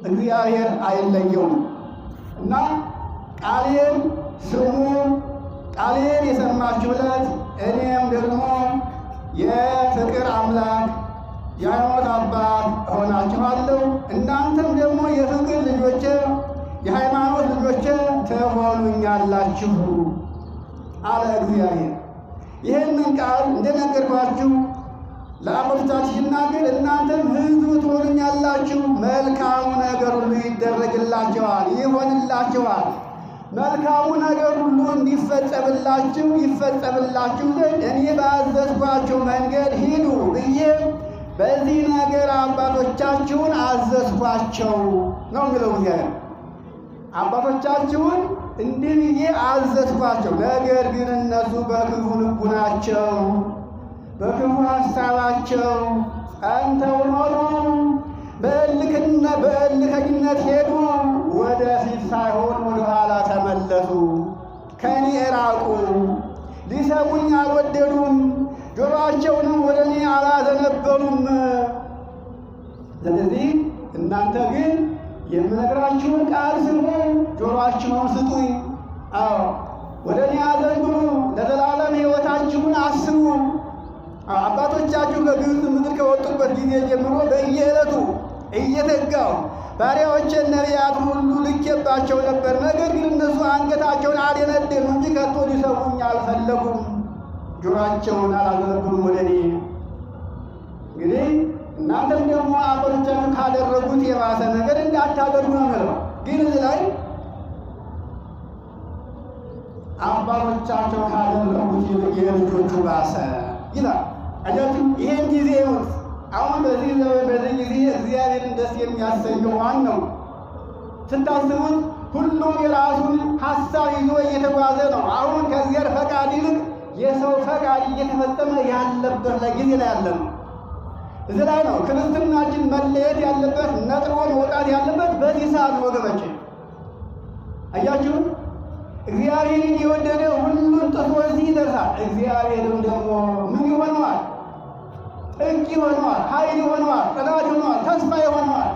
እግዚአብሔር አይለየውም እና ቃሌን ስሙ። ቃሌን የሰማችሁለት እኔም ደግሞ የፍቅር አምላክ የሃይማኖት አባት እሆናችኋለሁ። እናንተም ደግሞ የፍቅር ልጆቼ የሃይማኖት ልጆቼ ትሆኑኛላችሁ አለ እግዚአብሔር። ይህንን ቃል እንደነገርኳችሁ ለአባቶቻችሁ ሲናገር እናንተም ሕዝቡ ትሆኑኛላችሁ፣ መልካሙ ነገር ሁሉ ይደረግላችኋል፣ ይሆንላችኋል። መልካሙ ነገር ሁሉ እንዲፈጸምላችሁ ይፈጸምላችሁ ዘንድ እኔ ባዘዝኳችሁ መንገድ ሂዱ ብዬ በዚህ ነገር አባቶቻችሁን አዘዝኳቸው ነው የሚለው እግዚአብሔር። አባቶቻችሁን እንዲህ ብዬ አዘዝኳቸው። ነገር ግን እነሱ በክፉ ልቡናቸው በክፉ ሐሳባቸው ጸንተው ኖሩ፣ በእልከኝነት ሄዱ፣ ወደፊት ሳይሆን ወደ ኋላ ተመለሱ፣ ከእኔ ራቁ፣ ሊሰሙኝ አልወደዱም፣ ጆሮአቸውንም ወደ እኔ አላዘነበሉም። ስለዚህ እናንተ ግን የምነግራችሁን ቃል ስሙ፣ ጆሮአችሁን ስጡኝ። አዎ ወደ እኔ አዘንብሉ፣ ለዘላለም ሕይወታችሁን አስቡ። አባቶቻችሁ ከግብፅ ምድር ከወጡበት ጊዜ ጀምሮ በየዕለቱ እየተጋው ባሪያዎችን ነቢያት ሁሉ ልኬባቸው ነበር። ነገር ግን እነሱ አንገታቸውን አደነደኑ እንጂ ከቶ ሊሰሙኝ አልፈለጉም፣ ጆሮአቸውን አላዘነበሉም ወደ እኔ። እንግዲህ እናንተም ደግሞ አባቶቻችሁ ካደረጉት የባሰ ነገር እንዳታደርጉ ነው የምለው። ግን እዚህ ላይ አባቶቻቸው ካደረጉት የልጆቹ ባሰ ይላል። አያችሁ፣ ይሄን ጊዜ ይሁት አሁን በዚህ ጊዜ እግዚአብሔርን ደስ የሚያሰኘው ማን ነው ስታስቡት? ሁሉም የራሱን ሐሳብ ይዞ እየተጓዘ ነው። አሁን ከእግዚአብሔር ፈቃድ ይልቅ የሰው ፈቃድ እየተፈጸመ ያለበት ጊዜ ላይ ያለ ነው። እዚህ ላይ ነው ክርስትናችን መለየት ያለበት፣ ነጥሮ መውጣት ያለበት በዚህ ሰዓት ወገኖቼ። አያችሁ፣ እግዚአብሔርን የወደደ ሁሉን ጥሶ እዚህ ይደርሳል። እግዚአብሔርም ደግሞ ምን ይሆነዋል? ጥንቅ ይሆነዋል፣ ኃይል ይሆነዋል፣ ጽናት ይሆነዋል፣ ተስፋ ይሆነዋል።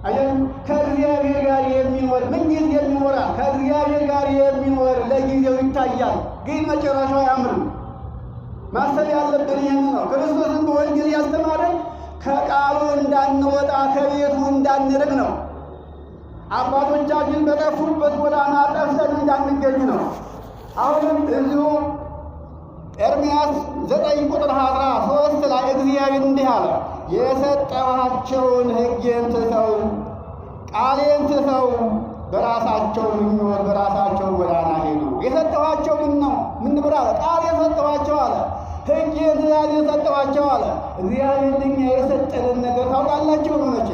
አያችሁ፣ ከእግዚአብሔር ጋር የሚኖር ምንጊዜ የሚኖራል። ከእግዚአብሔር ጋር የሚኖር ለጊዜው ይታያል፣ ግን መጨረሻው አያምርም። ማሰብ ያለብን ይህን ነው። ክርስቶስን በወንጌል ያስተማረን ከቃሉ እንዳንወጣ ከቤቱ እንዳንርቅ ነው። አባቶቻችን በጠፉበት ጎዳና ጠፍተን እንዳንገኝ ነው። አሁንም እዚሁ ኤርምያስ 9:13 ላይ እግዚአብሔር እንዲህ አለ፣ የሰጠኋቸውን ሕጌን ትተው ቃሌን ትተው በራሳቸው ምኞት በራሳቸው ጎዳና ሄዱ። የሰጠኋቸው ምን ነው? ምን ብላ አለ? ቃል የሰጠኋቸው አለ። ሕጌን ትእዛዝ የሰጠኋቸው አለ። እግዚአብሔር ለእኛ የሰጠንን ነገር ታውቃላችሁ ወገኖቼ?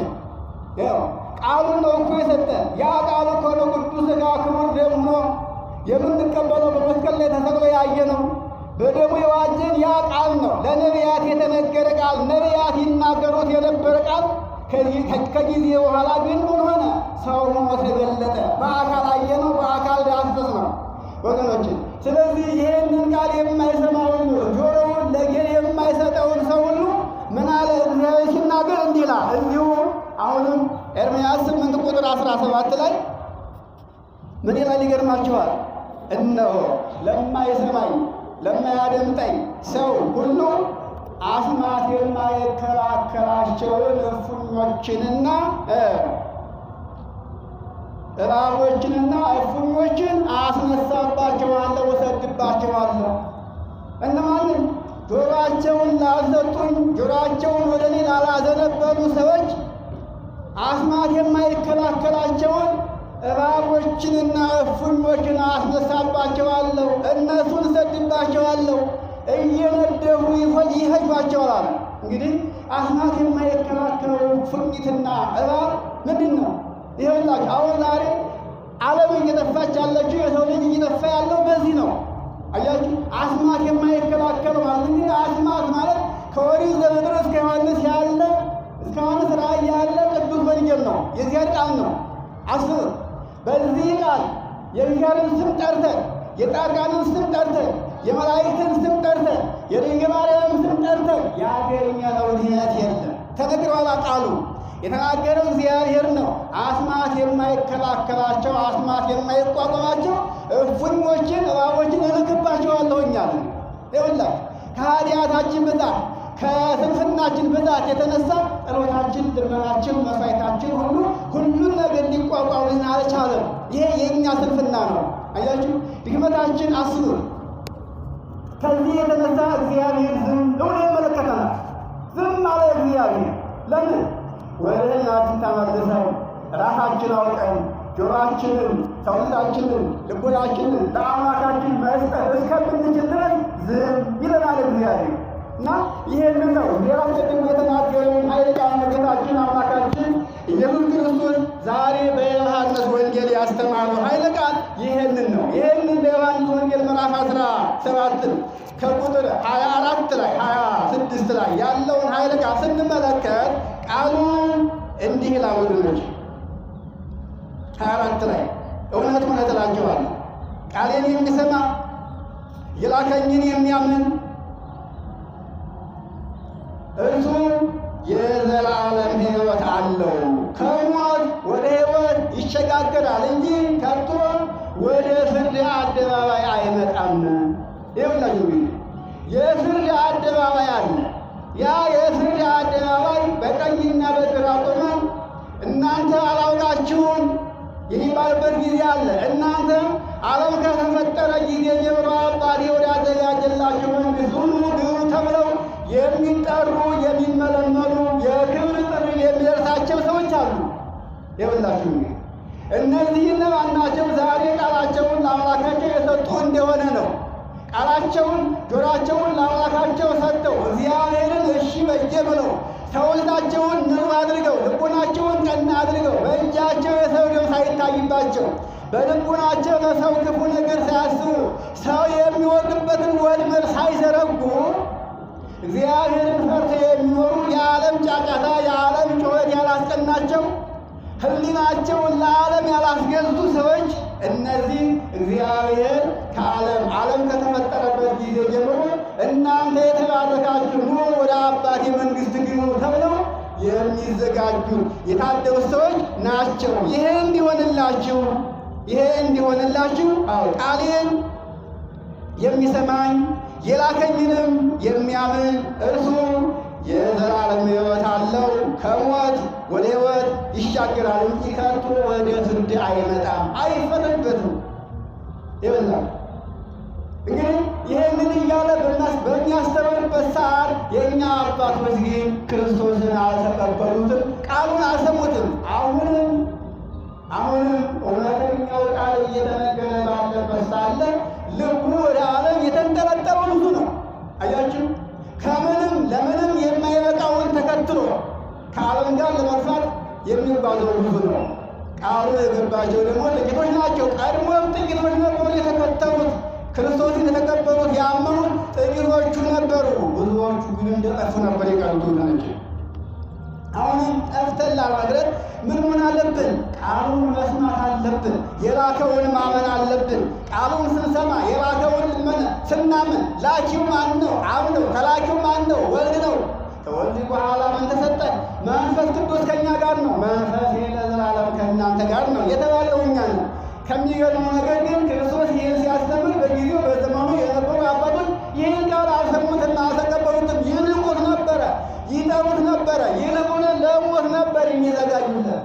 ያው ቃሉን ነው እኮ የሰጠን። ያ ቃሉ እኮ ነው ቅዱስ ሥጋ ክቡር ደሙ ነው የምንቀበለው። በመስቀል ላይ ተሰቅሎ ያየነው በደሙ የዋጀን ያ ቃል ነው። ለነቢያት የተነገረ ቃል፣ ነቢያት ይናገሩት የነበረ ቃል ከጊዜ በኋላ ግን ምን ሆነ? ሰው ሆኖ ተገለጠ። በአካል አየነው፣ በአካል ዳሰስ ነው ወገኖች። ስለዚህ ይህንን ቃል የማይሰማውን ጆሮውን ለጌር የማይሰጠውን ሰው ሁሉ ምን አለ እግዚአብሔር ሲናገር እንዲህ ይላል። እዚሁ አሁንም ኤርምያስ 8:17 ላይ ምን ይላል? ይገርማችኋል። እነሆ ለማይሰማኝ ለማያደምጠኝ ሰው ሁሉ አስማት የማይከላከላቸውን እፉኞችንና እባቦችንና እፉኞችን አስነሳባቸዋለሁ፣ እሰድባቸዋለሁ። እነማንን? ጆሮአቸውን ላልሰጡኝ፣ ጆሮአቸውን ወደ እኔ ላላዘነበሉ ሰዎች አስማት የማይከላከላቸውን እባቦችንና እፉኞችን አስነሳባቸዋለሁ፣ እነሱን እሰድባቸዋለሁ፣ እየነደፉ ይፈጇቸዋል። እንግዲህ አስማት የማይከላከለው እፉኝትና እባብ ምንድን ነው? ይኸውላችሁ አሁን ዛሬ ዓለም እየጠፋች ያለችው የሰው ልጅ እየጠፋ ያለው በዚህ ነው። አያችሁ፣ አስማት የማይከላከለው ማለት እንግዲህ አስማት ማለት ከኦሪት ዘፍጥረት እስከ ዮሐንስ ያለ እስከ ዮሐንስ ራእይ ያለ ቅዱስ ወንጌል ነው፣ የእግዚአብሔር ቃል ነው። አስቡ፣ በዚህ ቃል የእግዚአብሔርን ስም ጠርተን የጻድቃንን ስም ጠርተን የመላእክትን ስም ጠርተን የድንግል ማርያምን ስም ጠርተን ያገኘነው ድኅነት የለም። ተነግሯል። ቃሉ የተናገረው እግዚአብሔር ነው። አስማት የማይከላከላቸው አስማት የማይቋቋማቸው እፉኞችን እባቦችን እልክባቸዋለሁኝ አለ። ይኸውላችሁ ከኃጢአታችን ብዛት ከስንፍናችን ብዛት የተነሳ ጸሎታችን፣ ልመናችን፣ መስዋዕታችን ሁሉን ነገር ሊቋቋምን አልቻለም። ይሄ የእኛ ስንፍና ነው። አያችሁ ድክመታችን አስቡ። ከዚህ የተነሳ እግዚአብሔር ዝም ብሎ ይመለከተናል። ዝም አለ እግዚአብሔር። ለምን? ወደ ሕሊናችን ተመልሰን ራሳችን አውቀን ጆሮአችንን፣ ሰውነታችንን፣ ልቦናችንን ለአምላካችን መስጠት እስከምንችል ድረስ ዝም ይለናል እግዚአብሔር። እና ይሄንን ነው ሌላው ደግሞ የተናገረውን ኃይለ ቃል ጌታችን አምላካችን ኢየሱስ ክርስቶስ ዛሬ በዮሐንስ ወንጌል ያስተማረው ኃይለ ቃል ይሄንን ነው። ይሄንን በዮሐንስ ወንጌል ምዕራፍ 17 ከቁጥር 24 ላይ 26 ላይ ያለውን ኃይለ ቃል ስንመለከት ቃሉን እንዲህ ይላል ወገኖች። 24 ላይ እውነት እውነት እላችኋለሁ ቃሌን የሚሰማ የላከኝን የሚያምን እርሱ የዘላለም ሕይወት አለው፣ ከሞት ወደ ሕይወት ይሸጋገራል እንጂ ከቶ ወደ ፍርድ አደባባይ አይመጣም። ይኸውላችሁ እንግዲህ የፍርድ አደባባይ አለ። ያ የፍርድ አደባባይ በቀኝና በግራ ቆመን እናንተ አላውቃችሁም የሚባልበት ጊዜ አለ። እናንተ ዓለም ከተፈጠረ ጊዜ ጀምሮ አባቴ ወዳዘጋጀላችሁ መንግሥት ሁሉ ግቡ ተብለው የሚጠሩ የሚመለመሉ የክብር ጥሪ የሚደርሳቸው ሰዎች አሉ። ይኸውላችሁ እነዚህ እነማን ናቸው? ዛሬ ቃላቸውን ለአምላካቸው የሰጡ እንደሆነ ነው። ቃላቸውን ጆሮአቸውን ለአምላካቸው ሰጥተው እግዚአብሔርን እሺ በጀ ብለው ሰውነታቸውን ንጹሕ አድርገው ልቡናቸውን ቀና አድርገው በእጃቸው የሰው ደም ሳይታይባቸው በልቡናቸው ለሰው ክፉ ነገር ሳያስቡ ሰው የሚወድቅበትን ወጥመድ ሳይዘረጉ እግዚአብሔርን ፈርተው የሚኖሩ የዓለም ጫጫታ የዓለም ጩኸት ያላስቀናቸው ሕሊናቸውን ለዓለም ያላስገዙ ሰዎች እነዚህ እግዚአብሔር ዓለም ከተፈጠረበት ጊዜ ጀምሮ እናንተ የተባረካችሁ ኑ ወደ አባቴ መንግሥት ግቡ ተብለው የሚዘጋጁ የታደሉት ሰዎች ናቸው። ይሄ እንዲሆንላችሁ ቃሌን የሚሰማኝ የላከኝንም የሚያምን እርሱ የዘላለም ሕይወት አለው፣ ከሞት ወደ ሕይወት ይሻገራል እንጂ ከቶ ወደ ፍርድ አይመጣም፣ አይፈረድበትም። ይብላል እንግዲህ ይህንን እያለ በሚያስተምርበት ሰዓት የእኛ አባቶች ግን ክርስቶስን አልተቀበሉትም፣ ቃሉን አልሰሙትም። አሁንም እውነተኛው ቃል እየተነገረ ባለበት ሳለ ልቡ ወደ ዓለም የተንጠለጠለው ብዙ ነው። አያችሁ፣ ለምንም የማይበቃውን ተከትሎ ከዓለም ጋር ለመጥፋት የሚጓዘው ብዙ ነው። ቃሉ የገባቸው ደግሞ ጥቂቶች ናቸው። ቀድሞም ጥቂቶች ነበሩ የተከተሉት፣ ክርስቶስን የተቀበሉት ያመኑት ጥቂቶቹ ነበሩ። ብዙዎቹ ግን እንደጠፉ ነበር የቀሩት ናቸው። አሁንም ጠፍተን ላለመቅረት ምን አለብን? ቃሉን መስማት አለብን። የላከውን ማመን አለብን። ቃሉን ስንሰማ የላከውን ስናምን ላኪው ማን ነው? አብ ነው። ተላኪው ማን ነው? ወልድ ነው። ከወልድ በኋላ ምን ተሰጠን? መንፈስ ቅዱስ ከእኛ ጋር ነው። መንፈስ ለዘላለም ከእናንተ ጋር ነው የተባለው እኛ ነው። ከሚገርመው ነገር ግን ክርስቶስ ይህን ሲያስተምር በጊዜው በዘመኑ የነበሩ አባቶች ይህን ቃል አልሰሙትና አልተቀበሉትም። ይንቁት ነበረ፣ ይጠሩት ነበረ፣ ይልቁን ለሞት ነበር የሚዘጋጁለት።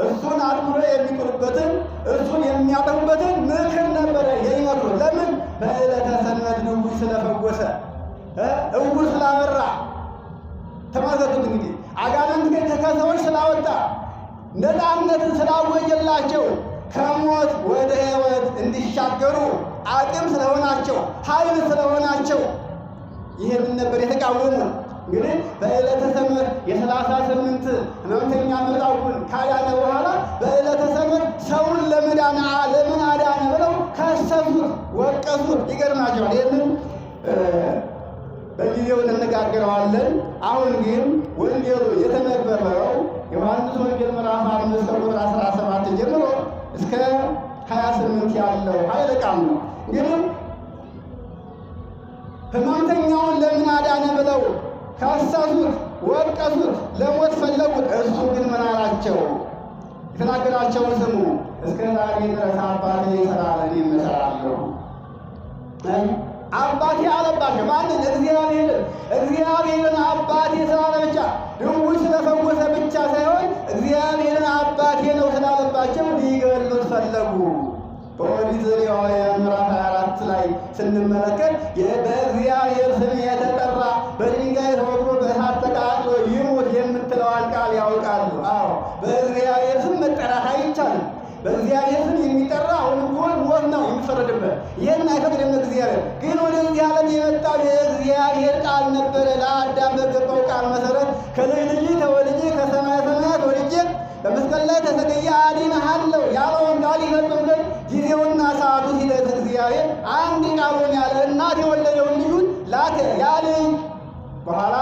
እሱን አድምሮ የሚጥሉበትን እሱን የሚያጠፉበትን ምክር ነበረ የሚመክሩ። ለምን? በዕለተ ሰንበት ድውይ ስለፈወሰ፣ ዕውር ስላበራ። ተመልከቱት እንግዲህ አጋንንት ከሰዎች ስላወጣ፣ ነፃነትን ስላወጀላቸው፣ ከሞት ወደ ሕይወት እንዲሻገሩ አቅም ስለሆናቸው፣ ኃይል ስለሆናቸው ይህንን ነበር የተቃወሙ። እንግዲህ በዕለተ ሰንበት የ38 ሕመምተኛ መጻጉዕን ካዳነ በኋላ በዕለተ ሰንበት ሰውን ለምን አዳነ ብለው ከሰሱት፣ ወቀሱት። ይገርማቸዋል። ይህንን በጊዜው እንነጋገረዋለን። አሁን ግን ወንጌሉ የተነበበው ዮሐንስ ወንጌል ምዕራፍ 5 ከቁጥር 17 ጀምሮ እስከ 28 ያለው ኃይለ ቃል ነው። እንግዲህ ሕመምተኛውን ለምን አዳነ ብለው ከሰሱት፣ ወቀሱት፣ ለሞት ፈለጉት። እርሱ ግን ምን አላቸው? የተናገራቸውን ስሙ። እስከ ዛሬ ድረስ አባቴ ይሠራል እኔም እሠራለሁ። አባቴ አለባቸው ማንን? እግዚአብሔርን አባቴ ስላለ ብቻ ድውይ ስለፈወሰ ብቻ ሳይሆን እግዚአብሔርን አባቴ ነው ስላለባቸው ሊገድሉት ፈለጉ። በኦሪት ዘሌዋውያን ምዕራፍ 24 ላይ ስንመለከት በእግዚአብሔር ስም የተጠራ በድንጋይ ተወግሮ በእሳት ተቃጥሎ ይሙት የምትለዋን ቃል ያውቃሉ። አዎ በእግዚአብሔር ስም መጠራት አይቻልም። በእግዚአብሔር ስም የሚጠራ አሁን ቢሆን ሞት ነው የሚፈረድበት። ይህን አይፈቅድም እግዚአብሔር። ግን ወደዚህ ዓለም የመጣው የእግዚአብሔር ቃል ነበረ። ለአዳም በገባው ቃል መሰረት ከልጅ ልጅ ተወልጄ ከሰማየ ሰማያት ወልጄ በመስቀል ላይ ተሰቅዬ አድንሃለሁ ያለውን ቃል ይፈጽም ዘንድ ጊዜውና ሰዓቱ ሲደርስ እግዚአብሔር አንድ ቃሉን ያለ እናት የወለደውን ልጁን ላከ። ያ ልጅ በኋላ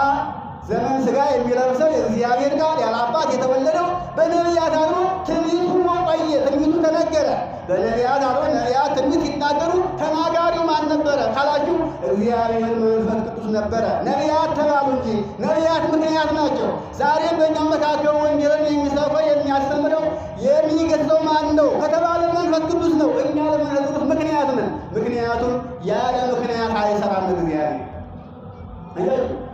ዘመን ሥጋ የሚለብሰው የእግዚአብሔር ቃል ያለ አባት የተወለደው በነቢያት አድሮ ትንቢቱ ቆየ። ትንቢቱ ተነገረ። በነቢያት አድሮ ነቢያት ትንቢት ሲናገሩ ተናጋሪው ማን ነበረ ካላችሁ እግዚአብሔር መንፈስ ቅዱስ ነበረ። ነቢያት ተባሉ እንጂ ነቢያት ምክንያት ናቸው። ዛሬም በእኛ መካከል ወንጌልን የሚሰብከው የሚያስተምረው የሚገሥጸው ማን ነው ከተባለ መንፈስ ቅዱስ ነው። እኛ ለመንፈስ ቅዱስ ምክንያት ነን። ምክንያቱም ያለ ምክንያት አይሰራም እግዚአብሔር።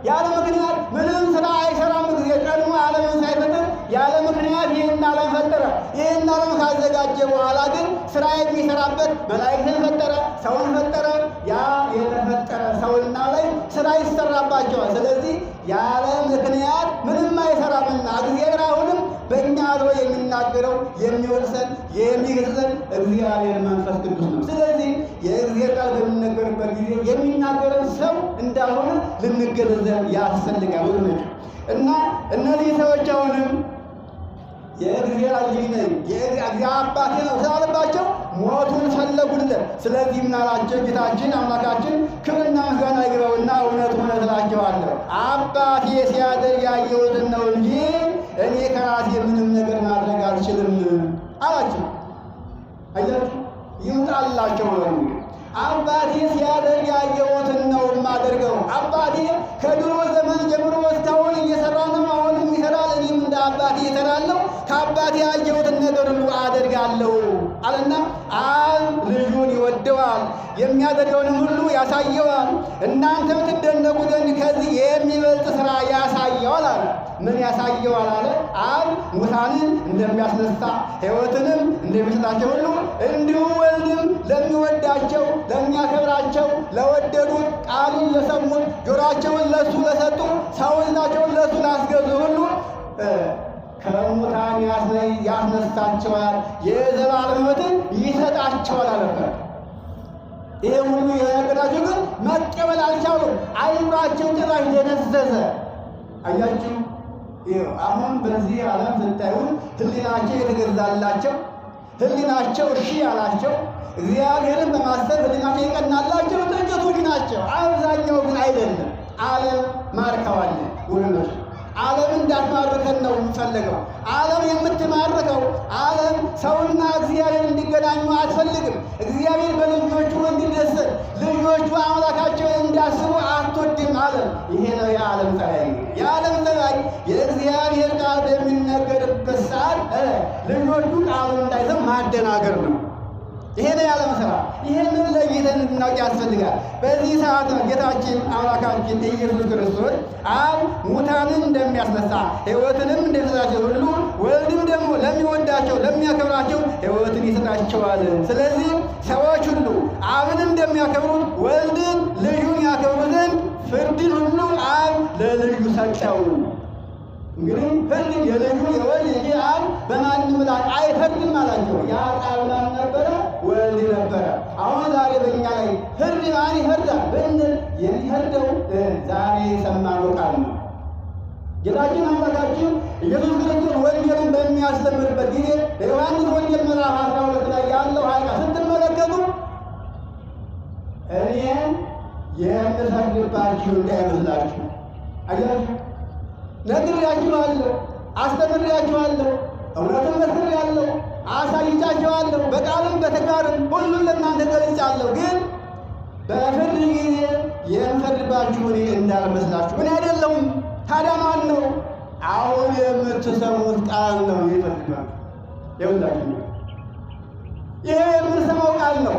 ያለ ምክንያት ምንም ስራ አይሰራም። ጊዜ ቀድሞ ዓለምን ሳይፈጥር ያለ ምክንያት ይህን ዓለም ፈጠረ። ይህን ዓለም ካዘጋጀ በኋላ ግን ስራ የሚሰራበት መላእክትን ፈጠረ፣ ሰውን ፈጠረ። ያ የተፈጠረ ሰውና ላይ ስራ ይሰራባቸዋል። ስለዚህ ያለ ምክንያት ምንም አይሰራምና እግዚአብሔር አሁንም በእኛ አድሮ የሚናገረው የሚወቅሰን የሚገሥጸን እግዚአብሔር መንፈስ ቅዱስ ነው። ስለዚህ የእግዚአብሔር ቃል በሚነገርበት ጊዜ የሚናገረን ሰው እንዳልሆነ ልንገነዘብ ያስፈልጋል ወገኖች። እና እነዚህ ሰዎች አሁንም የእግዚአብሔር ልጅ ነኝ የእግዚአብሔር አባቴ ነው ስላለባቸው ሞቱን ፈለጉለት። ስለዚህ ምናላቸው ጌታችን አምላካችን ክብርና ምስጋና ይግባውና እውነት እውነት እላችኋለሁ አባቴ ሲያደርግ ያየሁትን ነው እንጂ እኔ ከራሴ ምንም ነገር ማድረግ አልችልም አላቸው። አያችሁ ይምጣላቸው ነው። አባቴ ሲያደርግ ያየሁትን ነው የማደርገው። አባቴ ከድሮ ዘመን ጀምሮ እስካሁን እየሰራ ነው፣ አሁንም ይሰራል። እኔም እንደ አባቴ እሰራለሁ፣ ከአባቴ ያየሁትን ነገር ሁሉ አደርጋለሁ አለና አብ ልጁን ይወደዋል፣ የሚያደርገውንም ሁሉ ያሳየዋል። እናንተም ትደነቁ ዘንድ ከዚህ የሚበልጥ ሥራ ያሳየዋል አለ። ምን ያሳየዋል አለ? አብ ሙታንን እንደሚያስነሳ ሕይወትንም እንደሚሰጣቸው ሁሉ እንዲሁ ወልድም ለሚወዳቸው ለሚያከብራቸው ለወደዱት ቃሉን ለሰሙት ጆሮአቸውን ለእሱ ለሰጡ ሰውነታቸውን ለእሱ ላስገዙ ሁሉ ከሙታን ያስነሳቸዋል፣ የዘላለም ሕይወትን ይሰጣቸዋል አለበት። ይሄ ሁሉ የነገራቸው ግን መቀበል አልቻሉም። አይምሯቸው ጭራሽ ደነዘዘ። አያችሁ አሁን በዚህ ዓለም ስታዩት ሕሊናቸው የተገዛላቸው ሕሊናቸው እሺ ያላቸው እግዚአብሔርን በማሰብ ሕሊናቸው የቀናላቸው ጥቂቶች ናቸው። አብዛኛው ግን አይደለም። ዓለም ማርከዋል ወገኖች። ዓለም እንዳትማርከን ነው የምትፈልገው። ዓለም የምትማርከው ዓለም ሰውና እግዚአብሔር እንዲገናኙ አትፈልግም። እግዚአብሔር በልጆቹ እንዲደሰት ልጆቹ አምላካቸውን እንዲያስቡ አትወድም ዓለም። ይሄ ነው የዓለም ጠባይ። የዓለም ጠባይ የእግዚአብሔር ቃል በሚነገርበት ሰዓት ልጆቹ ቃሉን እንዳይሰሙ ማደናገር ነው። ይሄ ነው የዓለም ሥራ። ይህንን ለይተን እንድናውቅ ያስፈልጋል። በዚህ ሰዓት ነው ጌታችን አምላካችን ኢየሱስ ክርስቶስ አብ ሙታንን እንደሚያስነሳ ሕይወትንም እንደሚሰጣቸው ሁሉ ወልድም ደግሞ ለሚወዳቸው ለሚያከብራቸው ሕይወትን ይሰጣቸዋል። ስለዚህ ሰዎች ሁሉ አብን እንደሚያከብሩት ወልድን ልጁን ያከብሩ ዘንድ ፍርድን ሁሉ አብ ለልጁ ሰጠው። እንግዲህ ፍርድ የልጁ የወልድ እንጂ አብ በማንም ላይ አይፈርድም አላቸው። ያ ቃል ማን ነበረ? ወልድ ነበረ። አሁን ዛሬ በእኛ ላይ ፍርድ ማን ይፈርዳል ብንል የሚፈርደው ዛሬ የሰማነው ቃል ነው። ጌታችን አምላካችን ኢየሱስ ክርስቶስ ወንጌልን በሚያስተምርበት ጊዜ በዮሐንስ ወንጌል ምዕራፍ 12 ላይ ያለው ኃይል ስትመለከቱ እኔ የምፈርድባችሁ እንዳይመስላችሁ አያችሁ ነግሬያችኋለሁ፣ አስተምሬያችኋለሁ፣ እውነትን መስክሬያለሁ፣ አሳይቻችኋለሁ፣ በቃልም በተግባርም ሁሉን ለእናንተ ገልጫለሁ። ግን በፍርድ ጊዜ የምፈርድባችሁ እኔ እንዳልመስላችሁ እኔ አይደለሁም። ታዲያ ማን ነው? አሁን የምትሰሙት ቃል ነው ይፈርድባችሁ። ይኸውላችሁ ይሄ የምንሰማው ቃል ነው።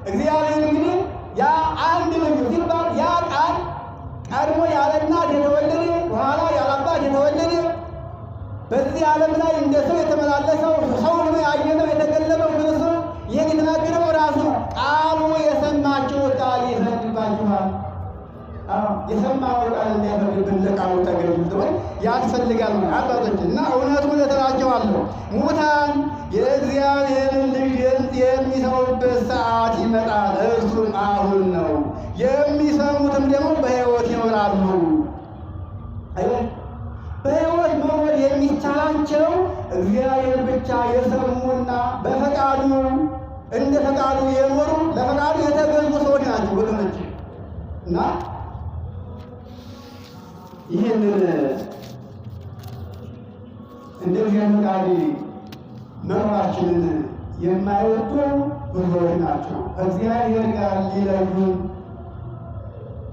እግዚአብሔር እንግዲህ ያ አንድ ልጁ ሲባል ያ ቃል ቀድሞ ያለ እናት የተወለደ በኋላ ያለ አባት የተወለደ በዚህ ዓለም ላይ እንደ ሰው የተመላለሰው ሰው ሆኖ ያየነው የተገለጠው ክርስቶስ ይህን የተናገረው ራሱ ነው። ቃሉ የሰማችሁት ቃል ይፈርድባችኋል። የሰማው ቃል እንዲያፈርድብን ለቃሉ ተገዥ ያስፈልጋል አባቶች እና እውነቱን እላችኋለሁ ሙታን የእግዚአብሔርን ልጅ ድምፅ የሚሰሙበት ሰዓት ይመጣል፣ እርሱም አሁን ነው። የሚሰሙትም ደግሞ በሕይወት ይኖራሉ። በሕይወት መኖር የሚቻላቸው እግዚአብሔር ብቻ የሰሙና በፈቃዱ እንደ ፈቃዱ የኖሩ ለፈቃዱ የተገዙ ሰዎች ናቸው ወገኖች። እና ይህንን እንደ እግዚአብሔር ፈቃድ መኖራችንን የማይወዱ ብዙዎች ናቸው። ከእግዚአብሔር ጋር ሊለዩን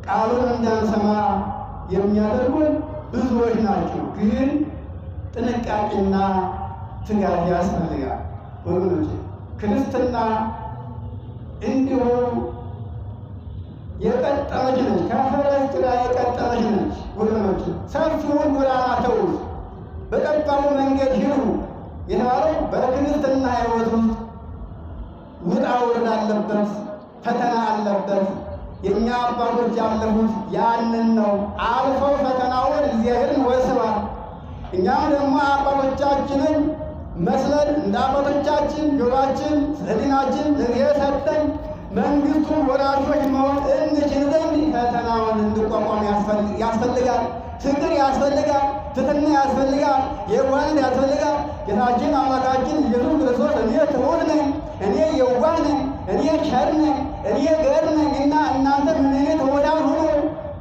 ቃሉን እንዳንሰማ የሚያደርጉን ብዙዎች ናቸው። ግን ጥንቃቄና ትጋት ያስፈልጋል ወገኖች። ክርስትና እንዲሁ የቀጠለች ነች፣ ከፈረስ ጭራ የቀጠለች ነች ወገኖች። ሰፊውን ጎዳና ተዉት፣ በጠባቡ መንገድ ሂዱ የተባለው በክርስትና ሕይወት ውስጥ ውጣ ውረድ አለበት፣ ፈተና አለበት። የእኛ አባቶች ያለፉት ያንን ነው። አልፈው ፈተናውን እግዚአብሔርን ወስበዋል። እኛም ደግሞ አባቶቻችንን መስለን እንደ አባቶቻችን ጆሮአችን ሕሊናችን ለእግዚአብሔር ሰጥተን መንግሥቱን ወራሾች መሆን እንችል ዘንድ ፈተናውን እንድቋቋም ያስፈልጋል። ፍቅር ያስፈልጋል። ትሕትና ያስፈልጋል። የዋህነት ያስፈልጋል። ጌታችን አምላካችን ኢየሱስ ክርስቶስ እኔ ትሑት ነኝ፣ እኔ የዋህ ነኝ፣ እኔ ቸር ነኝ፣ እኔ ገር ነኝ እና እናንተ እኔ ትሑታን ሁኑ፣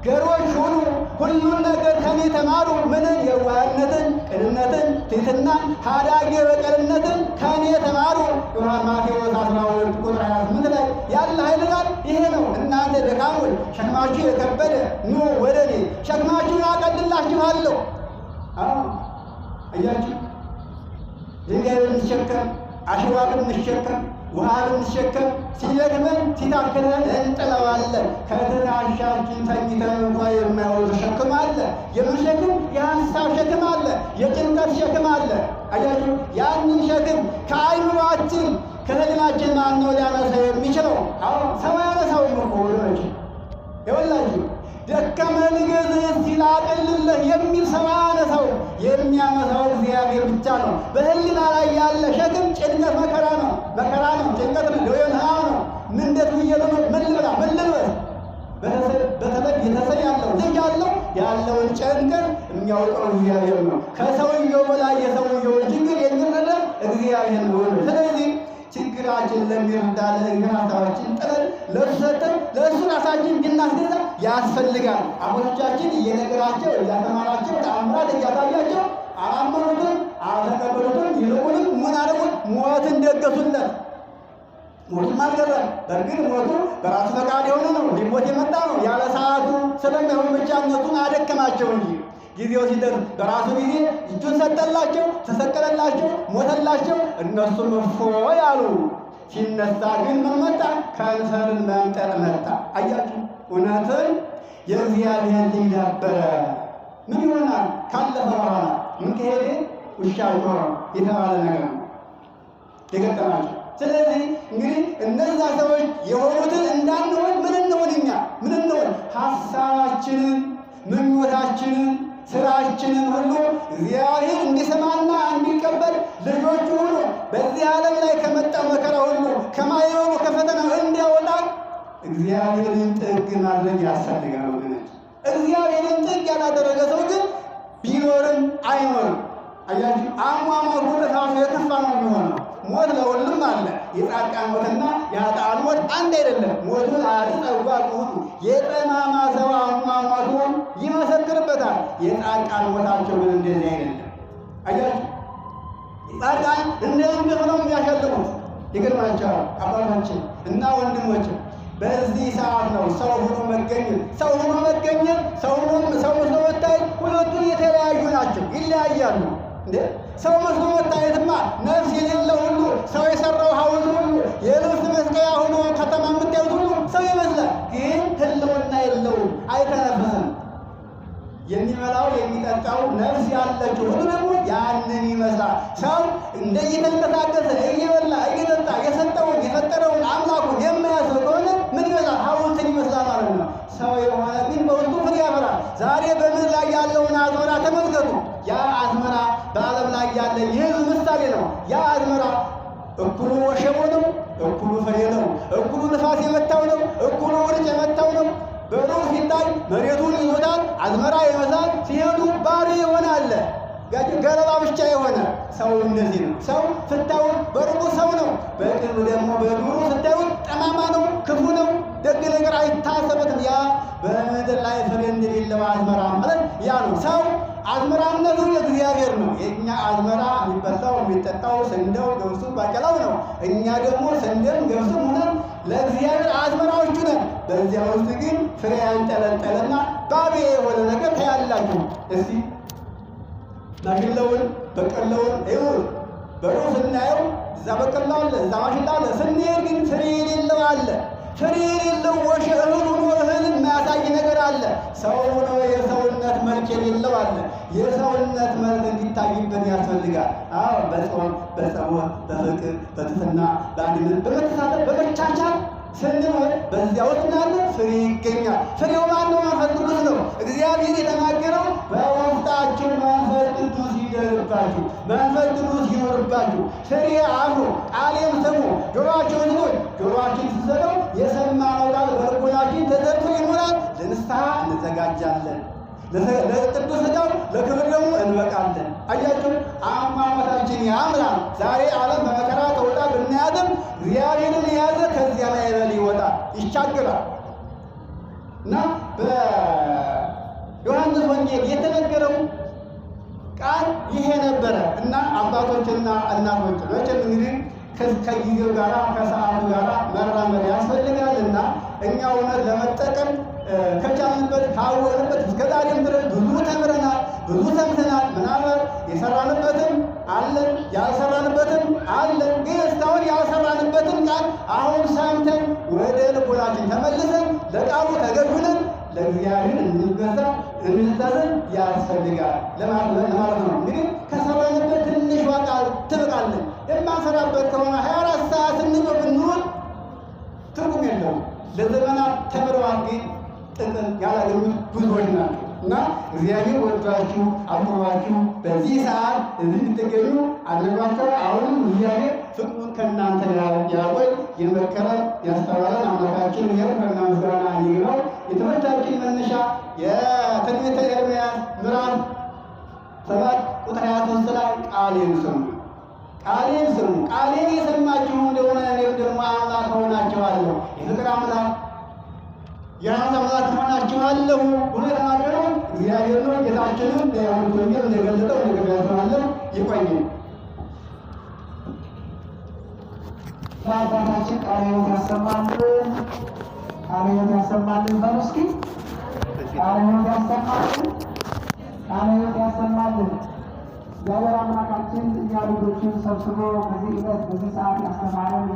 ገሮች ሁኑ፣ ሁሉን ነገር ከኔ ተማሩ። ምንን? የዋህነትን፣ ቅንነትን፣ ትሕትናን፣ ሀዳጌ በቀልነትን ከኔ ተማሩ። ማቴዎስ 12 ቁጥር 28 ላይ ያለ ኃይል ቃል ይሄ ነው። እናንተ ደካሞች ሸክማችሁ የከበደ ኑ ወደ እኔ ሸክማችሁን አቀልላችኋለሁ። አያችሁ፣ ድንጋይ ብንሸከም አሸዋ ብንሸከም ውሃ ብንሸከም ሲደክመን ሲታክተን እንጥለዋለን። ከትከሻችን ተኝተን እንኳ የማይወርድ ሸክም አለ። የምን ሸክም? የሀሳብ ሸክም አለ። የጭንቀት ሸክም አለ። አያችሁ፣ ያንን ሸክም ከአይምሯችን ከህሊናችን ማን ነው ሊያነሳው የሚችለው? ሰው ያነሳውም እኮ ወገኖች። ይኸውላችሁ ደከመን ገዝህ ሲላቅልልህ የሚል ሰው ያነሳው፣ የሚያነሳው እግዚአብሔር ብቻ ነው። በህሊና ላይ ያለ ሸክም ጭንቀት መከራ ነው፣ መከራ ነው፣ ጭንቀት ነው፣ ደዌን ነው። ምንደት ብየለነ ምን ልብላ ምን ልልበስ? በተለይ ቤተሰብ ያለው ልጅ ያለውን ጭንቀት የሚያውቀው እግዚአብሔር ነው። ከሰውየው በላይ የሰውየውን ችግር የሚረዳ እግዚአብሔር ነው። ስለዚህ ችግራችን ለሚረዳ ለእግዚአብሔራችን ጥለን ለእሱ ሰጥተን ለእሱ ራሳችን እንድናስገዛ ያስፈልጋል። አባቶቻችን እየነገራቸው እያስተማራቸው ተአምራት እያሳያቸው አላመኑትም፣ አልተቀበሉትም። ይልቁንም ምን አደረጉት? ሞትን ደገሱለት። ሞቱም አልቀረም። በእርግጥ ሞቱ በራሱ ፈቃድ የሆነ ነው፣ ሊሞት የመጣ ነው። ያለ ሰዓቱ ስለሚሆን ብቻ እነሱን አደከማቸው እንጂ ጊዜው ሲደርስ በራሱ ጊዜ እጁን ሰጠላቸው፣ ተሰቀለላቸው፣ ሞተላቸው። እነሱም እፎይ አሉ። ሲነሳ ግን ምን መጣ? ካንሰርን መምጠጥ መጣ። አያችሁ፣ እውነትን የእግዚአብሔር ልጅ ነበረ። ምን ይሆናል? ካለፈ በኋላ ምን ከሄደ ውሻ ጮኸ የተባለ ነገር ነው የገጠማቸው። ስለዚህ እንግዲህ እነዛ ሰዎች የሆኑትን እንዳንሆን ምን እንሆን? እኛ ምን እንሆን? ሀሳባችንን፣ ምኞታችንን፣ ስራችንን ሁሉ እግዚአብሔር እንዲሰማና እንዲቀበል ልጆቹ ሁሉ በዚህ ዓለም ላይ ከመጣው መከራ ሁሉ ከማይሆኑ ከፈተናው እንዲያወጣን እግዚአብሔርን ጥግ ማድረግ ያስፈልጋል ወገኖች። እግዚአብሔርን ጥግ ያላደረገ ሰው ግን ቢኖርም አይኖርም። አያችሁ፣ አሟሟቱ ለራሱ የከፋ ነው የሚሆነው። ሞት ለሁሉም አለ። የጻድቃን ሞትና የኃጥአን ሞት አንድ አይደለም። ሞቱን አያጠዋቁ የጠማማ ሰው አሟሟቱን ይመሰክርበታል። የጻድቃን ሞታቸው ግን እንደዚህ አይደለም። አያችሁ፣ ጻድቃን እንደ እንቅልፍ ነው የሚያሸልሙት። ይገርማቸዋል አባቶችን እና ወንድሞችን። በዚህ ሰዓት ነው ሰው ሆኖ መገኘት፣ ሰው ሆኖ መገኘት፣ ሰው መስሎ መታየት ሁለቱ የተለያዩ ናቸው፣ ይለያያሉ። እንዴ ሰው መስሎ መታየትማ ነፍስ የሌለው የሰጠው ነፍስ ያለችው ሁሉ ደግሞ ያንን ይመስላል። ሰው እየተንቀሳቀሰ እየበላ እየጠጣ የሰጠውን የፈጠረውን አምላኩን የማያስብ ከሆነ ምን ይመስላል? ሐውልትን ይመስላል ማለት ነው። ሰው የሆነ ግን በውስጡ ፍሬ ያፈራል። ዛሬ በምድር ላይ ያለውን አዝመራ ተመልከቱ። ያ አዝመራ በዓለም ላይ ያለ የሕዝብ ምሳሌ ነው። ያ አዝመራ እኩሉ ወሸቦ ነው፣ እኩሉ ፍሬ ነው፣ እኩሉ ንፋስ የመታው ነው፣ እኩሉ ውርጭ የመታው ነው። በሩቅ ሲታይ መሬቱን ይዞታል፣ አዝመራ ይመስላል። ሲሄዱ ባዶ ይሆናል፣ ገለባ ብቻ የሆነ። ሰው እንደዚህ ነው። ሰው ስታዩት በሩቁ ሰው ነው፣ በቅርብ ደግሞ በዱሩ ስታዩት ጠማማ ነው፣ ክፉ ነው፣ ደግ ነገር አይታሰበትም። ያ በምድር ላይ ፍሬ እንደሌለው አዝመራ ማለት ያ ነው። ሰው አዝመራነቱ የእግዚአብሔር ነው። የእኛ አዝመራ የሚበላው የሚጠጣው ስንዴው፣ ገብሱ፣ ባቄላው ነው። እኛ ደግሞ ስንዴም ገብሱም ሆነን ለእግዚአብሔር አዝመራዎቹ ነን። በዚያ ውስጥ ግን ፍሬ ያንጠለጠለና ባዶ የሆነ ነገር ታያላችሁ። እስቲ ማሽላውን በቀላውን ይሁን በሩ ስናየው እዛ በቀላ አለ፣ እዛ ማሽላ አለ። ስንሄድ ግን ፍሬ የሌለው አለ። ፍሬ የሌለው ወሸ እህል ሆኖ እህል የማያሳይ ነገር አለ። ሰው ሆኖ የሰውነት መልክ የሌለው አለ። የሰውነት መልክ እንዲታይበት ያስፈልጋል። አዎ በጾም በጸሎት በፍቅር በትህትና በአንድነት በመተሳሰብ በመቻቻል ስንኖር በዚያ ውስጥ ያለ ፍሬ ይገኛል። ፍሬው ማነው? መንፈስ ቅዱስ ነው። እግዚአብሔር የተናገረው በውስጣችሁ መንፈስ ቅዱስ ይደርባችሁ፣ መንፈስ ቅዱስ ይኖርባችሁ። ፍሬ አፍሩ፣ ቃሌን ስሙ፣ ጆሮአችሁን ስሙ። ጆሮአችን ሲሰጠው የሰማነው ቃል በልቦናችን ተዘርቶ ይኖራል። ለንስሐ እንዘጋጃለን፣ ለቅዱስ ሥጋው ለክብር ደግሞ እንበቃለን። አያችሁ፣ አሟሟታችን ያምራል። ዛሬ ዓለም በመከራ ተውጣ ብናያትም እግዚአብሔርን የያዘ ከዚያ ላይ በል ይወጣል፣ ይሻገራል። እና በዮሐንስ ወንጌል የተነገረው ቃል ይሄ ነበረ። እና አባቶችና እናቶች መቼም እንግዲህ ከጊዜው ጋር ከሰዓቱ ጋር መራመድ ያስፈልጋል። እና እኛ እውነት ለመጠቀም ከቻልንበት ካወቅንበት እስከ ዛሬም ድረስ ብዙ ተምረናል፣ ብዙ ሰምተናል። ምናልባት የሰራንበትም አለን ያልሰራንበትም አለን። ግን እስካሁን ያልሰራንበትን ቃል አሁን ሰምተን ወደ ልቦናችን ተመልሰን ለቃሉ ተገዥነን ለእግዚአብሔር እንድንታዘዝ ያስፈልጋል ለማለት ነው። እንግዲህ ከሰራንበት ትንሽ ቃል ትበቃለን። የማንሰራበት ከሆነ 24 ሰዓት ስንጮህ ብንውል ትርጉም የለውም። ለዘመናት ተምረዋል ግን ጥቅም ያላገኙት ብዙዎች ናቸው። እና እግዚአብሔር ወዷችሁ አቁርባችሁ በዚህ ሰዓት እዚህ እንድትገኙ አድርጓቸው። አሁንም እግዚአብሔር ፍቅሩን ከእናንተ ጋር ያቆይ። የመከረን ያስተማረን አምላካችን ከእና ምስጋና ይግባው። የትምህርታችን መነሻ የትንቢተ ኤርምያስ ምዕራፍ 7 ቁጥር 23 ላይ ቃሌን ስሙ፣ ቃሌን ስሙ፣ ቃሌን የሰማችሁ እንደሆነ እኔም ደግሞ አምላክ ሆናችኋለሁ፣ የፍቅር አምላክ የአንተ አምላክ ሆናችኋለሁ ብሎ የተናገረው እግዚአብሔር ነው። ጌታችንም በዮሐንስ ወንጌል እንደገለጠው እንደገለጠው ይቆይ። አባታችን ቃለ ሕይወት ያሰማልን፣ ቃለ ሕይወት ያሰማልን። በሉ እስኪ ቃለ ሕይወት ያሰማልን፣ ቃለ ሕይወት ያሰማልን። እግዚአብሔር አምላካችን እኛ ልጆችን ሰብስቦ በዚህ ዕለት በዚህ ሰዓት ያስተማረን